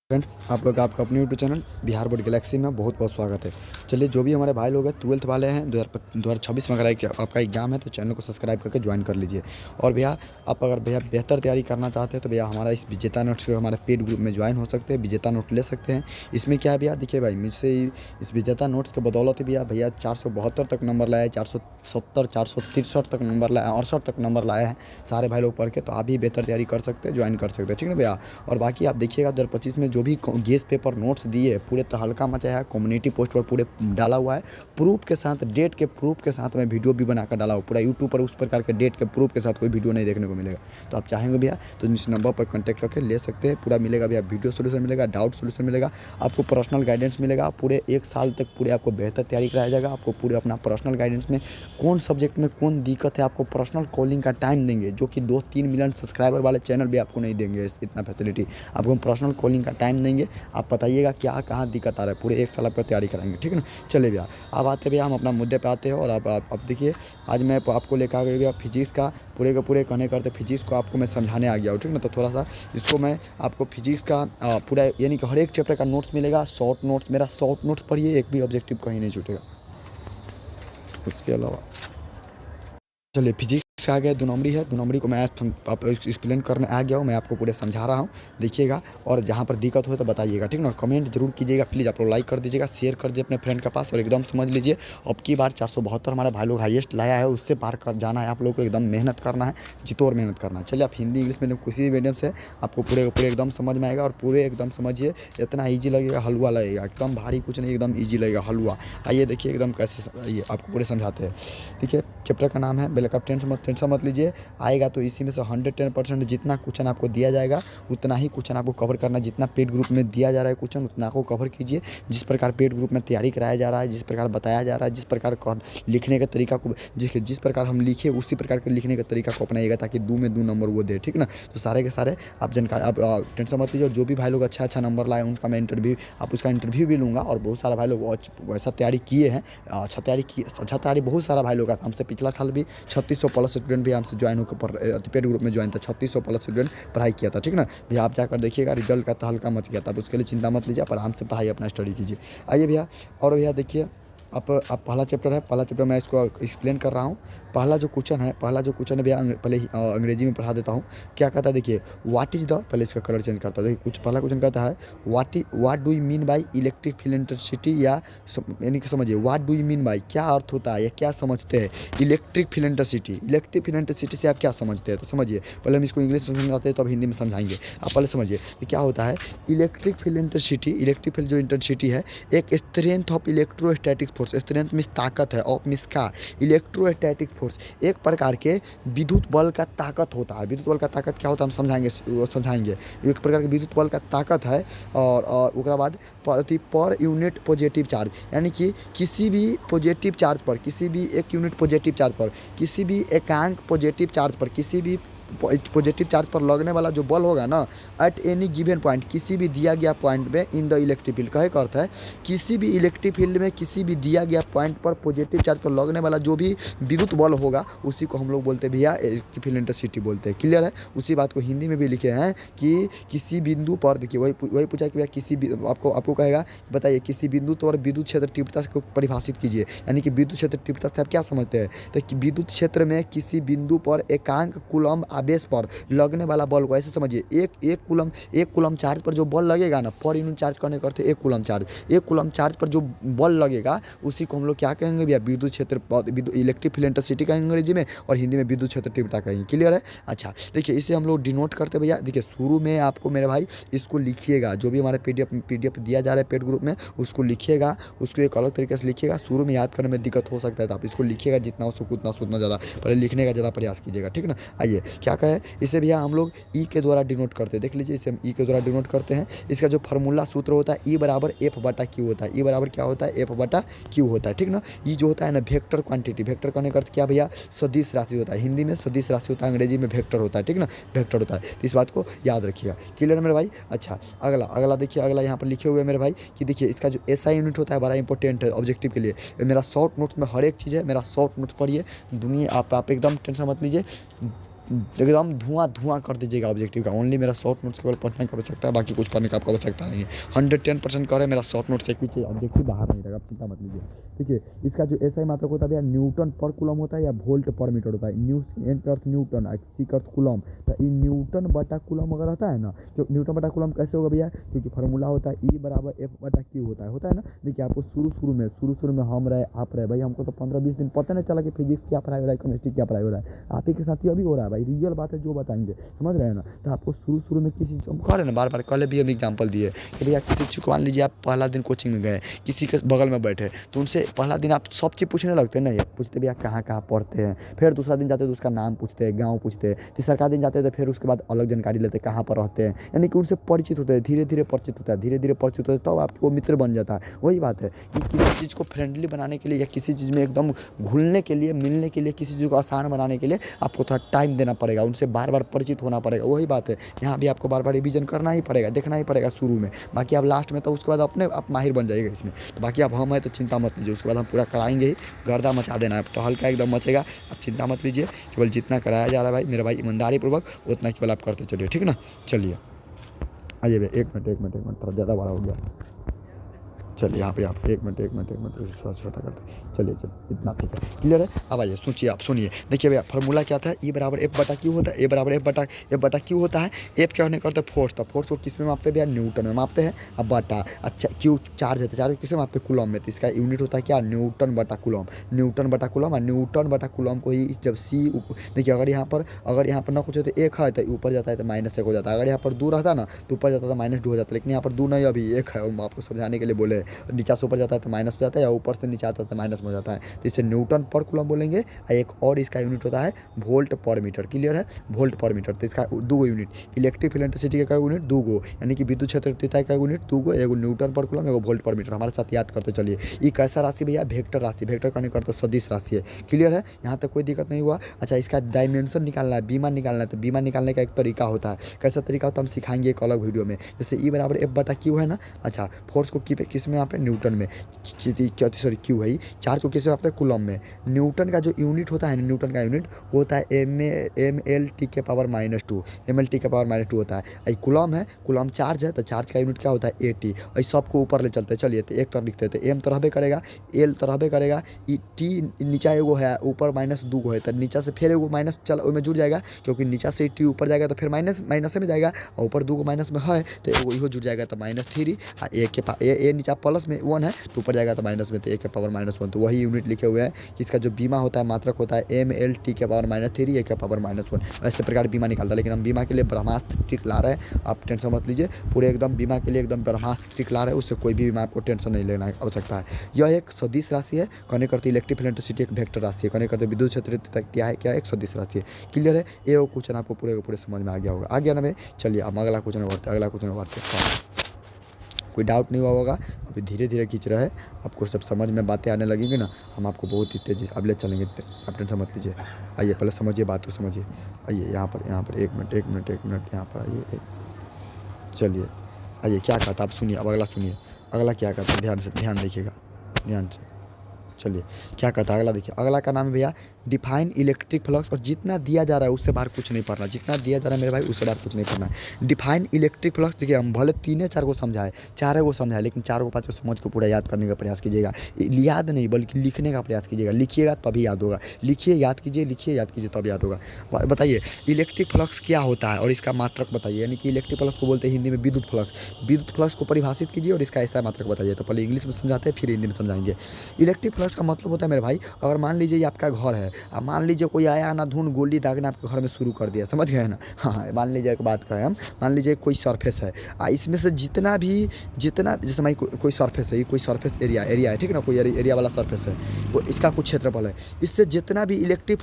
Friends, आप लोग आपका अपने YouTube channel Bihar board Galaxy में बहुत बहुत स्वागत है। चलिए, जो भी हमारे भाई लोग हैं 12th वाले हैं, 2026 में अगर आपका एग्जाम है तो चैनल को सब्सक्राइब करके ज्वाइन कर लीजिए। और भैया, आप अगर भैया बेहतर तैयारी करना चाहते हैं तो भैया हमारा इस विजेता नोट्स के हमारे पेड ग्रुप में ज्वाइन हो सकते हैं, विजेता नोट ले सकते हैं। इसमें क्या है भैया, देखिए भाई, मुझसे इस विजेता नोट्स के बदौलत भैया 472 तक नंबर लाए, 470, 463 तक नंबर लाए, 68 तक नंबर लाए हैं सारे भाई लोग पढ़ के। तो आप भी बेहतर तैयारी कर सकते हैं, ज्वाइन कर सकते हैं, ठीक है भैया। और बाकी आप देखिएगा 2025 में जो भी गेस पेपर नोट्स दिए पूरे तहलका मचाया है, कम्युनिटी पोस्ट पर पूरे डाला हुआ है, प्रूफ के साथ, डेट के प्रूफ के साथ मैं वीडियो भी बनाकर डाला हूँ पूरा यूट्यूब पर। उस प्रकार के डेट के प्रूफ के साथ कोई वीडियो नहीं देखने को मिलेगा। तो आप चाहेंगे भैया तो इस नंबर पर कॉन्टैक्ट करके ले सकते हैं, पूरा मिलेगा भैया, वीडियो सोल्यूशन मिलेगा, डाउट सोल्यूशन मिलेगा, आपको पर्सनल गाइडेंस मिलेगा। पूरे 1 साल तक पूरे आपको बेहतर तैयारी कराया जाएगा। आपको पूरे अपना पर्सनल गाइडेंस में कौन सब्जेक्ट में कौन दिक्कत है, आपको पर्सनल कॉलिंग का टाइम देंगे, जो कि 2-3 मिलियन सब्सक्राइबर वाले चैनल भी आपको नहीं देंगे इतना फैसिलिटी। आपको पर्सनल कॉलिंग का टाइम देंगे, आप बताइएगा क्या कहाँ दिक्कत आ रहा है, पूरे 1 साल आपका तैयारी कराएंगे, ठीक है ना। चलिए भैया, अब आते भैया हम अपना मुद्दे पे आते हैं। और अब देखिए, आज मैं आपको लेकर आ गया भैया फिजिक्स का पूरे के पूरे कहने करते फिजिक्स को आपको मैं समझाने आ गया हूँ, ठीक ना। तो थोड़ा सा इसको मैं आपको फिजिक्स का पूरा यानी कि हर एक चैप्टर का नोट्स मिलेगा, शॉर्ट नोट्स, मेरा शॉर्ट नोट्स पढ़िए, एक भी ऑब्जेक्टिव कहीं नहीं छूटेगा उसके अलावा। चलिए, फिजिक्स आ गया, 2 नंबरी है, 2 नंबरी को मैं आप एक्सप्लेन करने आ गया हूँ, मैं आपको पूरे समझा रहा हूँ, देखिएगा। और जहाँ पर दिक्कत हो तो बताइएगा, ठीक ना। कमेंट जरूर कीजिएगा प्लीज़, आप लोग लाइक कर दीजिएगा, शेयर कर दीजिए अपने फ्रेंड के पास। और एकदम समझ लीजिए, अब की बार 472 हमारे भाई लोग हाईएस्ट लाया है, उससे पार कर जाना है आप लोग को, एकदम मेहनत करना है, जितोर मेहनत करना है। चलिए, आप हिंदी इंग्लिश मीडियम किसी भी मीडियम से आपको पूरे के पूरे एकदम समझ में आएगा। और पूरे एकदम समझिए, इतना ईजी लगेगा, हलवा लगेगा, एकदम भारी कुछ नहीं, एकदम ईजी लगेगा, हलवा। आइए देखिए एकदम कैसे, आइए आपको पूरे समझाते हैं। ठीक है, चैप्टर का नाम है बेलक, आप टेंशन मत लीजिए, आएगा तो इसी में से 110% जितना क्वेश्चन आपको दिया जाएगा उतना ही क्वेश्चन आपको कवर करना। जितना पेड ग्रुप में दिया जा रहा है क्वेश्चन उतना को कवर कीजिए। जिस प्रकार पेड ग्रुप में तैयारी कराया जा रहा है, जिस प्रकार बताया जा रहा है, जिस प्रकार लिखने का तरीका को, जिस प्रकार हम लिखे उसी प्रकार के लिखने का तरीका को अपनाइएगा, ताकि 2 में 2 नंबर वो दे, ठीक ना। तो सारे के सारे आप जानकारी, आप टेंशन मत लीजिए। जो भी भाई लोग अच्छा नंबर लाए उनका मैं इंटरव्यू, आप उसका इंटरव्यू भी लूँगा। और बहुत सारे भाई लोग वैसा तैयारी किए हैं, अच्छा तैयारी बहुत सारा भाई लोग का। हमसे पिछला साल भी 3600 प्लस स्टूडेंट भी हमसे ज्वाइन होकर पेड ग्रुप में ज्वाइन था, 3600 प्लस स्टूडेंट पढ़ाई किया था, ठीक ना भैया। आप जाकर देखिएगा, रिजल्ट का तहलका मच गया था। तो उसके लिए चिंता मत लीजिए, आप आराम से पढ़ाई अपना स्टडी कीजिए। आइए भैया, और भैया देखिए, आप पहला चैप्टर है, पहला चैप्टर मैं इसको एक्सप्लेन कर रहा हूँ। पहला जो क्वेश्चन है भैया, पहले अंग्रेजी में पढ़ा देता हूँ। क्या कहता है देखिए, व्हाट इज द, पहले इसका कलर चेंज करता है। देखिए, कुछ पहला क्वेश्चन कहता है, what do you mean by electric field intensity, या यानी कि समझिए, what do you mean by, क्या अर्थ होता है या क्या समझते हैं electric field intensity. Electric field intensity से आप क्या समझते हैं, तो समझिए। पहले हम इसको इंग्लिश में समझाते हैं तो अब हिंदी में समझाएंगे। आप पहले समझिए कि क्या होता है electric field intensity. Electric field जो इंटेंसिटी है, एक strength of electrostatic force, strength means ताकत है, ऑफ मीन्स का, इलेक्ट्रोस्टैटिक फोर्स एक प्रकार के विद्युत बल का ताकत होता है। विद्युत बल का ताकत क्या होता है हम समझाएंगे। एक प्रकार के विद्युत बल का ताकत है। और उसके बाद पर यूनिट पॉजिटिव चार्ज, यानी कि किसी भी पॉजिटिव चार्ज पर, किसी भी एक यूनिट पॉजिटिव चार्ज पर, किसी भी एकांक पॉजिटिव चार्ज पर, किसी भी पॉजिटिव चार्ज पर लगने वाला जो बल होगा ना, एट एनी गिवन पॉइंट, किसी भी दिया गया पॉइंट में, इन द इलेक्ट्रिक फील्ड, कहे का अर्थ है किसी भी इलेक्ट्रिक फील्ड में किसी भी दिया गया पॉइंट पर पॉजिटिव चार्ज पर लगने वाला जो भी विद्युत बल होगा उसी को हम लोग बोलते हैं भैया इलेक्ट्रिक फील्ड इंटेंसिटी बोलते हैं। क्लियर है। उसी बात को हिंदी में भी लिखे हैं कि किसी बिंदु पर, देखिए वही पूछा कि भैया किसी आपको कहेगा, बताइए किसी बिंदु पर विद्युत क्षेत्र तीव्रता को परिभाषित कीजिए। यानी कि विद्युत क्षेत्र तीव्रता से आप क्या समझते हैं, तो विद्युत क्षेत्र में किसी बिंदु पर एकांक कूलम आवेश पर लगने वाला बल को ऐसे समझिए, एक कूलम चार्ज पर जो बल लगेगा ना, पर यूनिट चार्ज करने करते एक कूलम चार्ज पर जो बल लगेगा उसी को हम लोग क्या कहेंगे भैया, विद्युत क्षेत्र, इलेक्ट्रिक फील्ड इंटेंसिटी कहेंगे अंग्रेजी में, और हिंदी में विद्युत क्षेत्र तीव्रता कहेंगे। क्लियर है। अच्छा, देखिए इसे हम लोग डिनोट करते भैया। देखिए, शुरू में आपको मेरे भाई इसको लिखिएगा, जो भी हमारे पीडीएफ दिया जा रहा है पेड ग्रुप में, उसको लिखिएगा, उसको एक अलग तरीके से लिखिएगा। शुरू में याद करने में दिक्कत हो सकता है, तो आप इसको लिखिएगा जितना हो सके उतना ज़्यादा, पहले लिखने का ज़्यादा प्रयास कीजिएगा, ठीक ना। आइए, क्या कहे, इसे भैया हम लोग ई के द्वारा डिनोट करते हैं। देख लीजिए, इसे हम ई के द्वारा डिनोट करते हैं। इसका जो फार्मूला सूत्र होता है, ई बराबर एफ बटा क्यू होता है। ई बराबर क्या होता है, एफ बटा क्यू होता है, ठीक ना। ई जो होता है ना, वेक्टर क्वांटिटी, वेक्टर करने का अर्थ क्या भैया, सदिश राशि होता है। हिंदी में सदिश राशि होता है, अंग्रेजी में वेक्टर होता है, ठीक ना, वेक्टर होता है। तो इस बात को याद रखिएगा। क्लियर है मेरे भाई। अच्छा, अगला देखिए, अगला यहाँ पर लिखे हुए मेरे भाई कि देखिए, इसका जो एसआई यूनिट होता है बड़ा इंपॉर्टेंट है ऑब्जेक्टिव के लिए। मेरा शॉर्ट नोट्स में हर एक चीज़ है, मेरा शॉर्ट नोट्स पढ़िए। दुनिया आप एकदम टेंशन मत लीजिए, एकदम धुआं कर दीजिएगा ऑब्जेक्टिव का। ओनली मेरा शॉर्ट नोट्स केवल पढ़ने की आवश्यकता है, बाकी कुछ पढ़ने का आपको आवश्यकता नहीं है। 110% कह रहे हैं मेरा शॉर्ट नोट्स एक भी चाहिए, ऑब्जेक्टिव बाहर नहीं रहेगा, आप चिंता मत लीजिए। ठीक है, इसका जो एसआई मात्रक होता है भैया न्यूटन पर कूलम होता है या वोल्ट पर मीटर होता है। एन का अर्थ न्यूटन, सी का अर्थ कूलम, तो ये न्यूटन बटा कूलम अगर रहता है ना, तो न्यूटन बटा कूलम कैसे होगा भैया, क्योंकि फार्मूला होता है ई बराबर एफ बटा क्यू होता है ना। देखिए आपको शुरू में हम रहे आप रहे भाई, हमको तो 15-20 दिन पता नहीं चला कि फिजिक्स क्या पढ़ाई हो रहा है, केमिस्ट्री क्या पढ़ाई हो रहा है। आप ही के साथ ही अभी हो रहा है भाई, रियल बात है जो बताएंगे, समझ रहे हैं ना। तो आपको शुरू में किसी हम कह रहे हैं ना, बार कल भी हम एग्जाम्पल दिए कि भैया किसी चीज़ को मान लीजिए आप पहला दिन कोचिंग में गए, किसी के बगल में बैठे, तो उनसे पहला दिन आप सब चीज़ पूछने लगते हैं, नहीं पूछते भैया कहाँ पढ़ते हैं। फिर दूसरा दिन जाते तो उसका नाम पूछते हैं, गाँव पूछते हैं। तीसरा दिन जाते तो फिर उसके बाद अलग जानकारी लेते हैं कहाँ पर रहते हैं, यानी कि उनसे परिचित होते हैं, धीरे धीरे परिचित होता है, धीरे धीरे परिचित होता है, तब आपको वो मित्र बन जाता है। वही बात है कि किसी चीज़ को फ्रेंडली बनाने के लिए या किसी चीज़ में एकदम घुलने के लिए, मिलने के लिए, किसी चीज़ को आसान बनाने के लिए आपको थोड़ा टाइम देना पड़ेगा, उनसे बार बार परिचित होना पड़ेगा। वही बात है, यहाँ भी आपको बार बार रिवीजन करना ही पड़ेगा, देखना ही पड़ेगा शुरू में, बाकी आप लास्ट में तो उसके बाद अपने आप माहिर बन जाएगा इसमें। तो बाकी आप हम हैं तो चिंता मत लीजिए, उसके बाद हम पूरा कराएंगे ही, गर्दा मचा देना है तो हल्का एकदम मचेगा, आप चिंता मत लीजिए। केवल जितना कराया जा रहा है भाई मेरा भाई ईमानदारी पूर्वक उतना केवल आप करते चलिए, ठीक ना। चलिए आइए भैया, एक मिनट थोड़ा ज़्यादा बड़ा हो गया। चलिए यहाँ पे आप एक मिनट थोड़ा छोटा करते, चलिए इतना ठीक है, क्लियर है। अब आइए सोचिए, आप सुनिए, देखिए भैया फार्मूला क्या था, ई बराबर एफ बटा क्यू होता है, ए बराबर एफ बटा क्यू होता है। एफ क्या होने करते हैं फोर्स, तो फोर्स को किस में मापते हैं भैया, न्यूटन में मापते हैं। अब बटा अच्छा क्यू चार्ज है, तो चार्ज किस में मापते हैं, कूलम में, तो इसका यूनिट होता है क्या, न्यूटन बटा कूलम। न्यूटन बटा कूलम को ही जब सी, देखिए अगर यहाँ पर ना कुछ हो तो एक है तो ऊपर जाता है तो -1 हो जाता है, अगर यहाँ पर 2 रहता ना तो ऊपर जाता था -2 हो जाता है, लेकिन यहाँ पर 2 नहीं अभी 1 है, और आपको समझाने के लिए बोले नीचे से ऊपर जाता है तो माइनस हो जाता है, या ऊपर से नीचे आता है तो माइनस हो जाता है, तो इसे न्यूटन पर कूलम बोलेंगे। एक और इसका यूनिट होता है वोल्ट पर मीटर, क्लियर है, वोल्ट पर मीटर। तो इसका 2 यूनिट, इलेक्ट्रिक इलेक्ट्रिसिटी का यूनिट 2 यानी कि विद्युत क्षेत्र का यूनिट 2, एगो न्यूटन पर कूलम, एगो वोल्ट पर मीटर। हमारे साथ याद करते चलिए, ये कैसा राशि भैया, वेक्टर राशि, वेक्टर करने करते सदिश राशि है, क्लियर है, यहाँ तक कोई दिक्कत नहीं हुआ। अच्छा इसका डायमेंशन निकालना है, बीमा निकालना है, तो बीमा निकालने का एक तरीका होता है, कैसा तरीका होता है हम सिखाएंगे एक अलग वीडियो में। जैसे ई बराबर एफ बटा क्यू है ना, अच्छा फोर्स को किस में यहाँ पे, न्यूटन में, क्यू है, चार्ज को किससे मापते हैं, कूलम में। न्यूटन का जो यूनिट होता है ना, न्यूटन का यूनिट वो होता है ml के पावर -2, mlt के पावर -2 होता है। कूलम है, कूलम चार्ज है, तो चार्ज का यूनिट क्या होता है, AT। और सबको ऊपर ले चलते हैं, चलिए तो एक तरफ लिखते हैं, तो एम तो रहबे करेगा, एल तो रहबे करेगा, टी नीचा एगो है, ऊपर -2 है, तो नीचा से फिर एगो माइनस चल उसमें जुड़ जाएगा, क्योंकि नीचा से टी ऊपर जाएगा तो फिर माइनस में जाएगा, और ऊपर 2 माइनस में है तो एगो इहो जुड़ जाएगा तो -3, और ए के ए नीचा प्लस में 1 है तो ऊपर जाएगा तो माइनस में, तो 1 के पावर -1, तो वही यूनिट लिखे हुए हैं कि इसका जो बीमा होता है मात्रक होता है mlt के पावर -3, ए के पावर -1। ऐसे प्रकार बीमा निकालता है, लेकिन हम बीमा के लिए ब्रह्मास्त्र ट्रिक ला रहे हैं, आप टेंशन मत लीजिए, पूरे एकदम बीमा के लिए एकदम ब्रह्मास्त्र ट्रिक ला रहे हैं, उससे कोई भी बीमा आपको टेंशन नहीं लेना आवश्यकता है। यह एक सदिश राशि है, कहने करते इलेक्ट्रिक इलेक्ट्रिसिटी एक वेक्टर राशि है, कहने करते विद्युत क्षेत्र क्या है, क्या एक सदिश राशि है, क्लियर है। ये वो क्वेश्चन आपको पूरे समझ में आ गया होगा, आ गया ना भाई। चलिए अब अगला क्वेश्चन बढ़ते कोई डाउट नहीं हुआ होगा, अभी धीरे धीरे खींच रहा है, आपको सब समझ में बातें आने लगेंगी ना, हम आपको बहुत ही तेज़ी अब ले चलेंगे, आप टेंशन मत लीजिए। आइए पहले समझिए बात को, समझिए, आइए यहाँ पर एक मिनट यहाँ पर आइए, चलिए आइए क्या कहता आप सुनिए, अब अगला सुनिए, अगला क्या कहता है, ध्यान देखिएगा, ध्यान से चलिए क्या कहता है अगला, देखिए अगला का नाम है भैया डिफाइन इलेक्ट्रिक फ्लक्स। और जितना दिया जा रहा है उससे बाहर कुछ नहीं पढ़ना, जितना दिया जा रहा है मेरे भाई उससे बाहर कुछ नहीं पढ़ना है। डिफाइन इलेक्ट्रिक फ्लक्स, देखिए हम भले 3-4 को समझाए, 4 को समझाए, लेकिन 4 को 5 को समझ को पूरा याद करने का प्रयास कीजिएगा, याद नहीं बल्कि लिखने का प्रयास कीजिएगा, लिखिएगा तभी याद होगा, लिखिए याद कीजिए तब याद होगा। बताइए इलेक्ट्रिक फ्लक्स क्या होता है और इसका मात्रक बताइए, यानी कि इलेक्ट्रिक फ्लक्स को बोलते हैं हिंदी में विद्युत फ्लक्स। विद्युत फ्लक्स को परिभाषित कीजिए और इसका ऐसा मात्रक बताइए। तो पहले इंग्लिश में समझाते हैं फिर हिंदी में समझाएंगे। इलेक्ट्रिक फ्लक्स का मतलब होता है मेरे भाई, अगर मान लीजिए ये आपका घर है, अब मान लीजिए कोई आया ना धुन गोली दागना आपके घर में शुरू कर दिया, समझ गए ना। हाँ मान लीजिए एक बात कहें हम, मान लीजिए कोई सरफेस है, इसमें से जितना जैसे मैं कोई सरफेस है, ये कोई सरफेस एरिया है, ठीक है ना, कोई एरिया वाला सरफेस है, वो इसका कुछ क्षेत्रफल है, इससे जितना भी इलेक्ट्रिक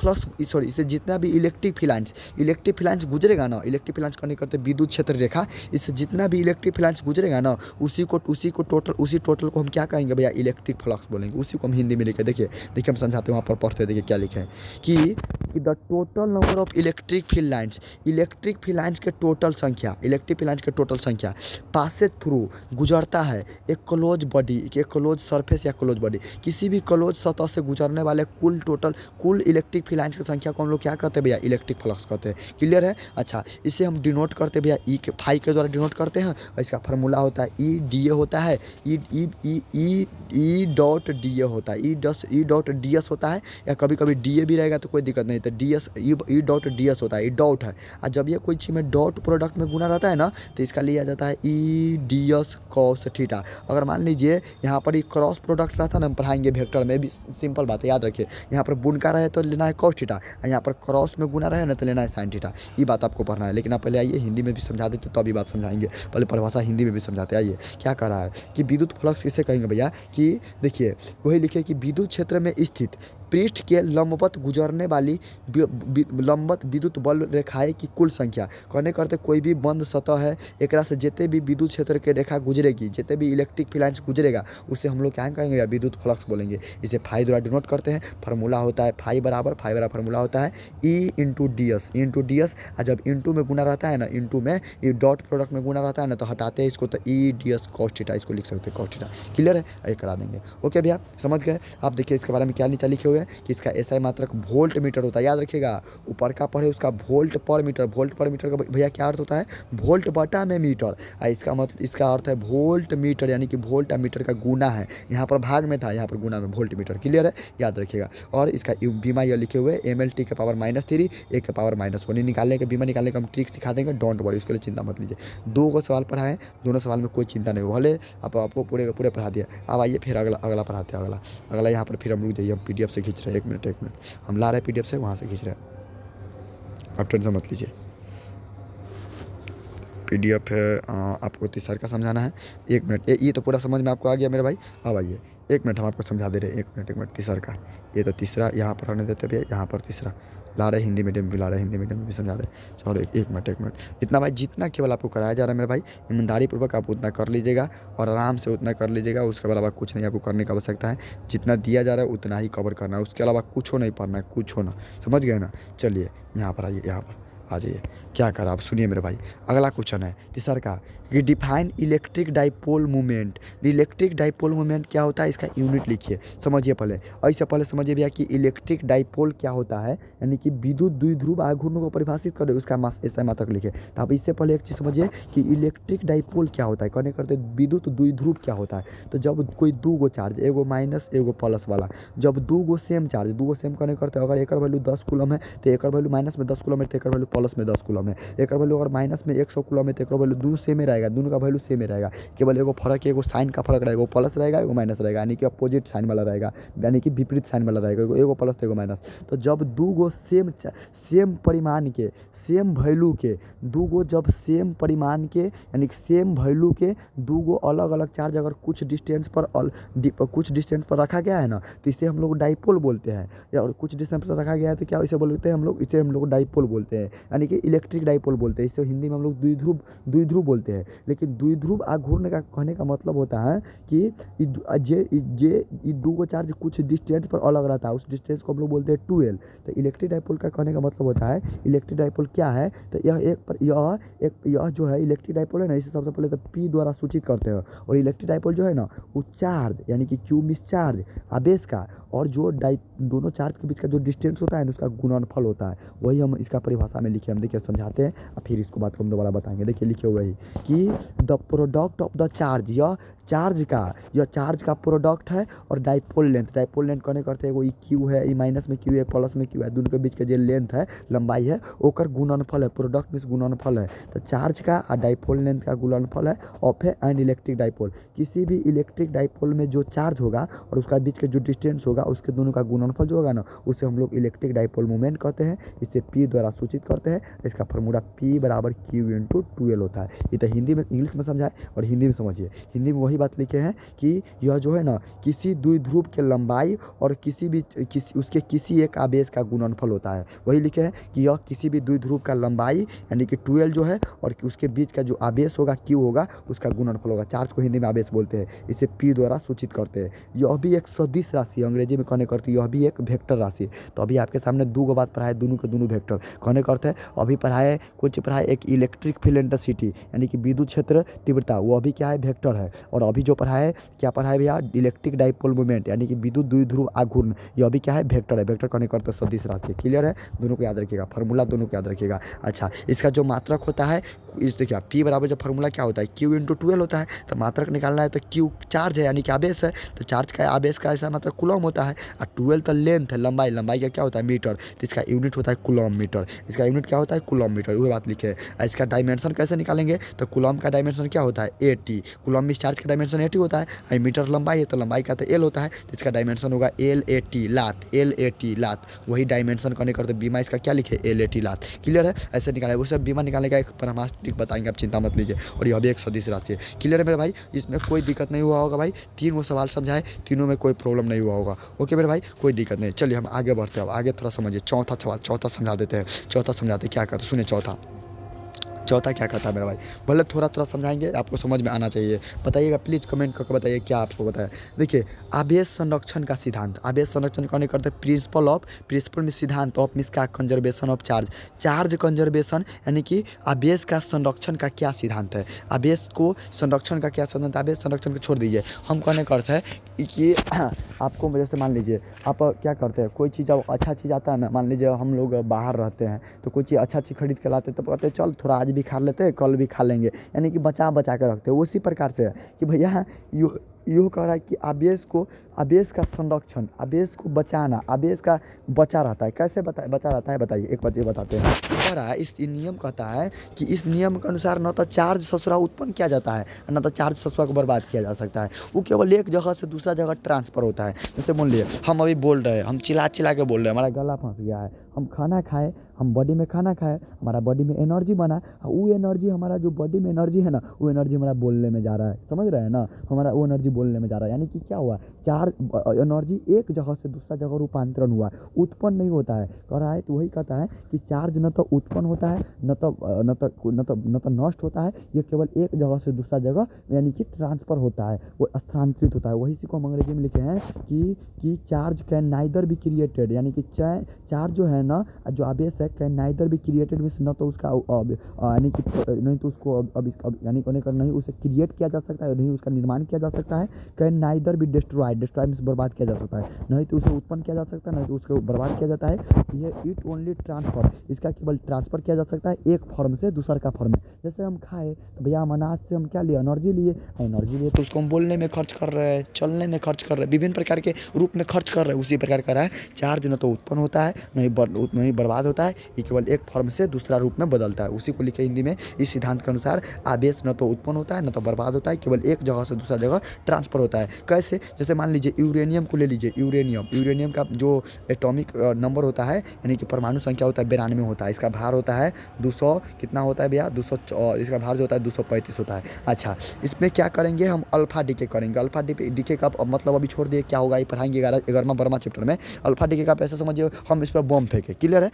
फिलांस गुजरेगा ना, इलेक्ट्रिक फिलांस करने करते विद्युत क्षेत्र रेखा, इससे जितना भी इलेक्ट्रिक फिलांस गुजरेगा ना उसी टोटल को हम क्या कहेंगे भैया, इलेक्ट्रिक फ्लक्स बोलेंगे, उसी को हम हिंदी में लिखे। देखिए हम समझाते हैं, वहाँ पर पढ़ते हैं, देखिए क्या लिखे लिखें कि the total number of electric field lines के टोटल संख्या पासेज थ्रू गुजरता है एक क्लोज सरफेस या क्लोज बॉडी, किसी भी क्लोज सतह से गुजरने वाले कुल इलेक्ट्रिक फील्ड लाइन्स की संख्या को हम लोग क्या कहते हैं भैया, इलेक्ट्रिक फ्लक्स कहते हैं। क्लियर है। अच्छा, इसे हम डिनोट करते हैं भैया ई के फाई के द्वारा डिनोट करते हैं, और इसका फार्मूला होता है ई डी ए होता है, ई डॉट डी ए होता है, ई डॉट डी एस होता है, या कभी कभी डी ए भी रहेगा तो कोई दिक्कत नहीं, तो D S E dot D S होता है, ई डॉट है। और जब ये कोई चीज़ में डॉट प्रोडक्ट में गुना रहता है ना, तो इसका लिया जाता है E D S cos theta. अगर मान लीजिए यहाँ पर ये क्रॉस प्रोडक्ट रहता है ना, हम पढ़ाएंगे वेक्टर में भी, सिंपल बात है, याद रखिए। यहाँ पर बुनका रहे तो लेना है कॉस थीटा, यहाँ पर क्रॉस में गुना रहे ना तो लेना है साइन थीटा। ये बात आपको पढ़ना है, लेकिन आप पहले आइए हिंदी में भी समझा देते तो अभी बात समझाएंगे, पहले परिभाषा हिंदी में भी समझाते। आइए क्या कर रहा है कि विद्युत फ्लक्स किसे कहेंगे भैया, कि देखिए वही लिखे कि विद्युत क्षेत्र में स्थित पृष्ठ के लंबवत गुजरने वाली लंबवत विद्युत बल रेखाएं की कुल संख्या। कहने करते कोई भी बंद सतह है, एकरा से जितने भी विद्युत क्षेत्र के रेखा गुजरेगी, जितने भी इलेक्ट्रिक फील्ड लाइन्स गुजरेगा, उसे हम लोग क्या कहेंगे, विद्युत फ्लक्स बोलेंगे। इसे फाई द्वारा डिनोट करते हैं। फार्मूला होता है फाई बराबर फार्मूला होता है ई इंटू डी एस। और जब इंटू में गुना रहता है ना, इंटू में ये डॉट प्रोडक्ट में गुना रहता है ना, तो हटाते हैं इसको, तो E D S cos theta, इसको लिख सकते हैं कॉस थीटा। क्लियर है, ये करा देंगे। ओके भैया, समझ गए। आप देखिए इसके बारे में क्या नीचे लिखे हुए हैं कि इसका एसआई मात्रक वोल्ट मीटर होता है, याद रखिएगा। ऊपर का पढ़े उसका वोल्ट पर मीटर का भैया क्या अर्थ होता है, वोल्ट बटा में मीटर। इसका मतलब इसका अर्थ है वोल्ट मीटर, यानी कि वोल्ट और मीटर का गुना है। यहाँ पर भाग में था, यहाँ पर गुना में वोल्ट मीटर। क्लियर है, याद रखिएगा। और इसका बीमा यह लिखे हुए ML T के पावर -3 A के पावर -1 निकालने के, बीमा निकालने का हम ट्रिक सिखा देंगे, डोंट वरी, उसके लिए चिंता मत लीजिए। 2 को सवाल पढ़ाएं, दोनों सवाल में कोई चिंता नहीं हो, भले आपको पूरे पढ़ा दिया। अब आइए फिर अगला पढ़ाते हैं। अगला यहाँ पर फिर हम रुक जाइए, हम PDF से खींच रहे हैं, एक मिनट हम ला रहे हैं PDF से, वहाँ से खींच रहे हैं, आप टेंशन मत लीजिए। PDF है, आपको तीसरा का समझाना है। एक मिनट, ये तो पूरा समझ में आपको आ गया मेरे भाई। अब आइए एक मिनट, हम आपको समझा दे रहे हैं। एक मिनट तीसरा का, ये तो तीसरा यहाँ पर आने देते भैया, यहाँ पर तीसरा ला रहे, हिंदी मीडियम भी ला रहे, हिंदी मीडियम में भी समझा रहे। चलो एक मिनट इतना भाई, जितना केवल आपको कराया जा रहा है मेरे भाई, ईमानदारी पूर्वक आप उतना कर लीजिएगा और आराम से उतना कर लीजिएगा। उसके अलावा कुछ नहीं आपको करने की आवश्यकता है, जितना दिया जा रहा है उतना ही कवर करना है, उसके अलावा कुछ नहीं पढ़ना है, कुछ होना, समझ गए ना। चलिए यहाँ पर आइए, यहाँ पर आ जाइए। क्या करा आप सुनिए मेरे भाई, अगला क्वेश्चन है तीसरा का कि define electric dipole movement. Electric dipole movement क्या होता है, इसका यूनिट लिखिए, समझिए पहले। इससे पहले समझिए भैया कि इलेक्ट्रिक डाइपोल क्या होता है, यानी कि विद्युत द्विध्रुव आघूर्ण को परिभाषित करे, उसका ऐसा मात्रक लिखे। तो आप इससे पहले एक चीज़ समझिए कि इलेक्ट्रिक डाइपोल क्या होता है, कहने करते विद्युत द्विध्रुव क्या होता है। तो जब कोई 2 गो चार्ज, एगो माइनस एगो प्लस वाला, जब 2 गो सेम चार्ज, 2 गो सेम कहने करते अगर एक वैल्यू 10 कूलम है तो एक वैल्यू माइनस में 10 कूलम है, तो एक वैल्यू प्लस में 10 कूलम है। एक वैल्यू अगर माइनस में 100 कूलम है तो एक वैल्यू दोनों सेम ही रहेगा, दोनों का वैल्यू सेम ही रहेगा। केवल एगो फर्क है, एगो साइन का फर्क रहेगा, वो प्लस रहेगा एगो माइनस रहेगा, यानी कि अपोजिट साइन वाला रहेगा, यानी कि विपरीत साइन वाला रहेगा, एगो प्लस एगो माइनस। तो जब 2 गो सेम परिमाण के, सेम वैल्यू के 2 गो, जब सेम परिमाण के यानी कि सेम वैल्यू के 2 गो अलग अलग चार्ज अगर कुछ डिस्टेंस पर रखा गया है ना, तो इसे हम लोग डाइपोल बोलते हैं। या और कुछ डिस्टेंस पर रखा गया है तो क्या इसे बोलते हैं हम लोग, इसे हम लोग डाइपोल बोलते हैं, यानी कि इलेक्ट्रिक डाइपोल बोलते हैं। इसे हिंदी में हम लोग द्विध्रुव बोलते हैं। लेकिन द्विध्रुव आघूर्ण का कहने का मतलब होता है कि ये 2 गो चार्ज कुछ डिस्टेंस पर अलग रहता है, उस डिस्टेंस को हम लोग बोलते हैं 2L। तो इलेक्ट्रिक डाइपोल का कहने का मतलब होता है, इलेक्ट्रिक डाइपोल क्या है, तो यह जो है इलेक्ट्रिक डाइपोल है ना, इसे सबसे पहले तो P द्वारा सूचित करते हैं। और इलेक्ट्रिक डाइपोल जो है ना, वो चार्ज यानी कि Q मिस चार्ज आवेश का और जो दोनों चार्ज के बीच का जो डिस्टेंस होता है ना, उसका गुणनफल होता है। वही हम इसका परिभाषा में लिखे, हम देखिए समझाते हैं और फिर इसको बात को हम दोबारा बताएंगे। देखिए लिखे हुए ही कि the product of the charge, यह चार्ज का प्रोडक्ट है। और डाइपोल लेंथ कहने करते हैं वो Q है, माइनस में Q है, प्लस में Q है, दोनों के बीच के जो लेंथ है, लंबाई है, ओकर गुणनफल है। प्रोडक्ट मीन्स गुणनफल है। तो चार्ज का और डाइपोल लेंथ का गुणनफल है ऑफ है एंड इलेक्ट्रिक डाइपोल। किसी भी इलेक्ट्रिक डाइपोल में जो चार्ज होगा और उसका बीच के जो डिस्टेंस होगा, उसके दोनों का गुणनफल जो होगा ना, उसे हम लोग इलेक्ट्रिक डाइपोल मूवमेंट कहते हैं। इसे P द्वारा सूचित करते हैं। इसका फार्मूला P = Q × 2L होता है। ये तो हिंदी में, इंग्लिश में समझाए और हिंदी में समझिए। हिंदी में वही वही बात लिखे हैं कि यह जो है ना किसी द्विध्रुव के लंबाई और उसके किसी एक आवेश का गुणनफल होता है। वही लिखे हैं कि यह किसी भी द्विध्रुव का लंबाई यानी कि 12 जो है और उसके बीच का जो आवेश होगा Q होगा उसका गुणनफल होगा। चार्ज को हिंदी में आवेश बोलते हैं, इसे P द्वारा सूचित करते हैं। यह भी एक सदिश राशि है, अंग्रेजी में कहने करते यह भी एक वेक्टर राशि है। तो अभी आपके सामने दो बात पढ़ाए, दोनों के दोनों वेक्टर कहने करते हैं। अभी पढ़ाए कुछ पढ़ाए एक इलेक्ट्रिक फील्ड इंटेंसिटी यानी कि विद्युत क्षेत्र तीव्रता, वो अभी क्या है वेक्टर है। और अभी जो पढ़ाए क्या पढ़ाए भैया, इलेक्ट्रिक डाइपोल मोमेंट यानी कि विद्युत द्विध्रुव आघूर्ण, यह भी क्या है वेक्टर है। वेक्टर कहने करते हैं सदिश राशि। क्लियर है, दोनों को याद रखिएगा, फार्मूला दोनों को याद रखिएगा। अच्छा, इसका जो मात्रक होता है इस देखिए P बराबर जो फार्मूला क्या होता है Q इंटू 12 होता है। तो मात्रक निकालना है तो Q चार्ज है यानी कि आवेश है, तो चार्ज का आवेश का ऐसा मतलब कूलम होता है। और 12 तो लेंथ है, लंबाई, लंबाई का क्या होता है मीटर, तो इसका यूनिट होता है कूलम मीटर। इसका यूनिट क्या होता है कूलम मीटर, वही बात लिखे है। इसका डायमेंशन कैसे निकालेंगे, तो कूलम का डायमेंशन क्या होता है 80, कूलम में चार्ज का डायमेंशन 80 होता है। मीटर लंबाई है तो लंबाई का तो L होता है, तो इसका डायमेंशन होगा L80 लात, L80 लात। वही डायमेंशन करने करते बीमा इसका क्या लिखे L80 लात। क्लियर है, ऐसे निकाले। वो सब बीमा निकालने का एक परामर्श ट्रिक बताएंगे, आप चिंता मत लीजिए। और यह भी एक सदिश राशि है। क्लियर है मेरे भाई, इसमें कोई दिक्कत नहीं हुआ होगा भाई। तीनों सवाल समझाए, तीनों में कोई प्रॉब्लम नहीं हुआ होगा। ओके मेरे भाई, कोई दिक्कत नहीं। चलिए हम आगे बढ़ते हैं, अब आगे थोड़ा समझिए। चौथा सवाल, चौथा समझा देते हैं। चौथा समझाते क्या करते सुनिए। चौथा क्या कहता है मेरा भाई, भले थोड़ा थोड़ा समझाएंगे, आपको समझ में आना चाहिए। बताइएगा प्लीज़, कमेंट करके बताइए क्या आपको बताया। देखिए, आवेश संरक्षण का सिद्धांत, आवेश संरक्षण कहने करते हैं प्रिंसिपल में सिद्धांत ऑफ मिस का कंजर्वेशन ऑफ चार्ज कंजर्वेशन यानी कि आवेश का संरक्षण का क्या सिद्धांत है। आवेश को संरक्षण का क्या सिद्धांत, आवेश संरक्षण को छोड़ दीजिए। हम कहने करते हैं कि आपको जैसे मान लीजिए आप क्या करते हैं, कोई चीज़ अच्छा चीज़ आता है ना, मान लीजिए हम लोग बाहर रहते हैं तो कोई चीज़ अच्छा चीज़ खरीद के लाते हैं, तो कहते हैं चल थोड़ा आज भी खा लेते हैं, कल भी खा लेंगे, यानी कि बचा के रखते हैं। उसी प्रकार से है कि भैया यो कह रहा है कि आवेश का संरक्षण, आवेश को बचाना, आवेश का बचा रहता है। कैसे बचा रहता है बताइए, एक बात ये बताते हैं। कह रहा है इस नियम कहता है कि इस नियम के अनुसार न तो चार्ज ससुरा उत्पन्न किया जाता है, न तो चार्ज ससुरा को बर्बाद किया जा सकता है। वो केवल एक जगह से दूसरा जगह ट्रांसफ़र होता है। जैसे मान लीजिए हम अभी बोल रहे हैं, हम चिल्ला के बोल रहे हैं, हमारा गला फंस गया है, हम खाना खाए, हम बॉडी में खाना खाए, हमारा बॉडी में एनर्जी बना, वो एनर्जी हमारा जो बॉडी में एनर्जी है ना, वो एनर्जी हमारा बोलने में जा रहा है। समझ रहे हैं ना, हमारा वो एनर्जी बोलने में जा रहा है। यानी कि क्या हुआ, चार्ज एनर्जी एक जगह से दूसरा जगह रूपांतरण हुआ, उत्पन्न नहीं होता है। कह रहा है तो वही कहता है कि चार्ज न तो उत्पन्न होता है, न तो नष्ट होता है, ये केवल एक जगह से दूसरा जगह यानी कि ट्रांसफ़र होता है, वो स्थानांतरित होता है। वही से को हम अंग्रेजी में लिखे हैं कि charge can neither be created, यानी कि चार्ज जो है ना, जो आवेश है, can neither be created means न तो उसका यानी कि नहीं तो उसको अब यानी नहीं उसे क्रिएट किया जा सकता है, नहीं उसका निर्माण किया जा सकता है। Can neither be destroy means बर्बाद किया जा सकता है, नहीं तो उसे उत्पन्न किया जा सकता है, नहीं तो उसको बर्बाद किया जाता है। ये इट ओनली ट्रांसफर, इसका केवल ट्रांसफ़र किया जा सकता है एक फॉर्म से दूसर का फॉर्म में। जैसे हम खाए तो भैया हम अनाज से हम क्या लिए, एनर्जी लिए, तो उसको हम बोलने में खर्च कर रहे हैं, चलने में खर्च कर रहे हैं, विभिन्न प्रकार के रूप में खर्च कर रहे हैं। उसी प्रकार का रहा है चार्ज, न तो उत्पन्न होता है, नहीं बर्बाद होता है, ये केवल एक फॉर्म से दूसरा रूप में बदलता है। उसी को लिखे हिंदी में, इस सिद्धांत के अनुसार आवेश न तो उत्पन्न होता है, न तो बर्बाद होता है, केवल एक जगह से दूसरा जगह ट्रांसफ़र होता है। कैसे, जैसे मान लीजिए यूरेनियम को ले लीजिए। यूरेनियम का जो एटॉमिक नंबर होता है यानी कि परमाणु संख्या होता है 92 होता है। इसका भार होता है 200 कितना होता है भैया 200, इसका भार जो होता है 235 होता है। अच्छा, इसमें क्या करेंगे हम, अल्फा डीके करेंगे। अल्फा डीके का मतलब अभी छोड़ दिए, क्या होगा ये पढ़ाएंगे 11वां 12वां चैप्टर में। अल्फा डीके का ऐसा समझिए, हम इस पर बम फेंके। क्लियर है,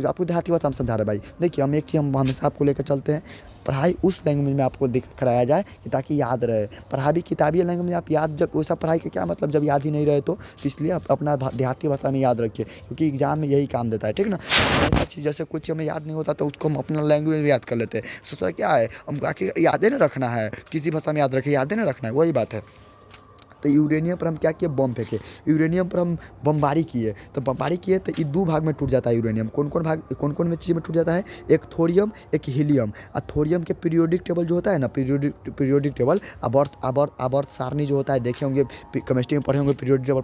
आपको देहाती बात हम समझा रहे भाई। देखिए, हम एक चीज़ हम हमेशा आपको लेकर चलते हैं, पढ़ाई उस लैंग्वेज में आपको कराया जाए कि ताकि याद रहे। पढ़ाई भी किताबी लैंग्वेज में आप याद, जब वैसा पढ़ाई का क्या मतलब जब याद ही नहीं रहे, तो इसलिए आप अपना देहाती भाषा में याद रखिए, क्योंकि एग्जाम में यही काम देता है। ठीक ना, जैसे कुछ हमें याद नहीं होता तो उसको हम अपना लैंग्वेज में याद कर लेते हैं। सोचा क्या है, हम आखिर यादें ना रखना है, किसी भाषा में याद रखे, यादें ना रखना है, वही बात है। तो यूरेनियम पर हम क्या किए, बम फेंके। यूरेनियम पर हम बमबारी किए, तो बमबारी किए तो ये दो भाग में टूट जाता है यूरेनियम। कौन कौन में चीज़ में टूट जाता है, एक थोरियम, एक हीलियम। और थोरियम के पीरियोडिक टेबल जो होता है ना, पीरियोडिक टेबल, आवर्त सारणी जो होता है, देखे होंगे केमिस्ट्री में पढ़े होंगे, पीरियोडिक टेबल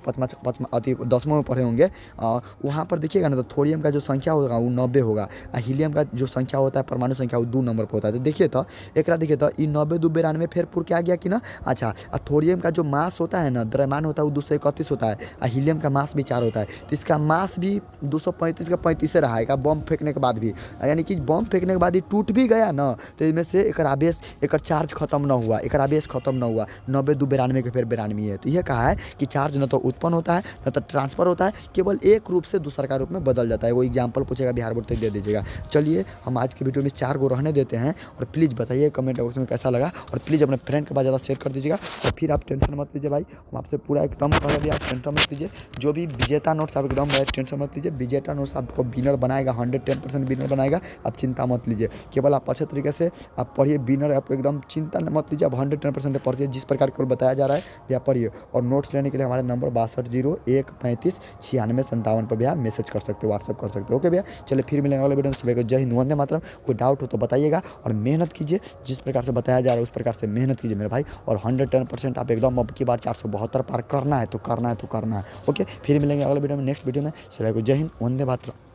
10वां में पढ़े होंगे। वहाँ पर देखिएगा ना, तो थोरियम का जो संख्या होगा वो 90 होगा, और हीलियम का जो संख्या होता है, परमाणु संख्या, वो 2 नंबर पर होता है। तो देखिए तो एक देखिए तो 90 2 92 फिर पूर के आ गया कि ना। अच्छा, और थोरियम का जो मास होता है ना, द्रव्यमान होता है वो 231 होता है और हीलियम का मास भी 4 होता है। तो इसका मास भी 235 का 35 रहा है बम फेंकने के बाद भी, यानी कि बम फेंकने के बाद ये टूट भी गया ना, तो इसमें से एक आवेश, एक चार्ज खत्म ना हुआ, एक आवेश खत्म ना हुआ, 90 2 92 के फिर 92 है। तो यह कहा है कि चार्ज न तो उत्पन्न होता है न तो ट्रांसफर होता है, केवल एक रूप से दूसरा का रूप में बदल जाता है। वो एग्जाम्पल पूछेगा बिहार बोर्ड तक दे दीजिएगा। चलिए हम आज के वीडियो में 4 को रहने देते हैं और प्लीज़ बताइए कमेंट बॉक्स में कैसा लगा, और प्लीज़ अपने फ्रेंड के पास ज़्यादा शेयर कर दीजिएगा। और फिर आप टेंशन मत लीजिए भाई, हम आपसे पूरा एकदम कह दिया, आप टेंशन मत लीजिए। जो भी विजेता नोट्स आप एकदम टेंशन मत लीजिए, विजेता नोट्स आपको विनर बनाएगा, 110% विनर बनाएगा, आप चिंता मत लीजिए। केवल आप अच्छे तरीके से आप पढ़िए, विनर आपको एकदम चिंता मत लीजिए, आप 110% पढ़िए, जिस प्रकार केवल बताया जा रहा है भैया पढ़िए। और नोट्स लेने के लिए हमारे नंबर 6201359657 पर भैया मैसेज कर सकते हो, व्हाट्सअप कर सकते हो। ओके भैया, चलिए फिर मिलेंगे अगले वीडियो में। सुबह को जय हिंद, वंदे मातरम। कोई डाउट हो तो बताइएगा और मेहनत कीजिए, जिस प्रकार से बताया जा रहा है उस प्रकार से मेहनत कीजिए मेरे भाई, और 110% आप एकदम अब की बार 472 पार करना है तो करना है तो करना है। ओके, फिर मिलेंगे अगले वीडियो में, नेक्स्ट वीडियो में। सुबह को जय हिंद, वंदे मातरम।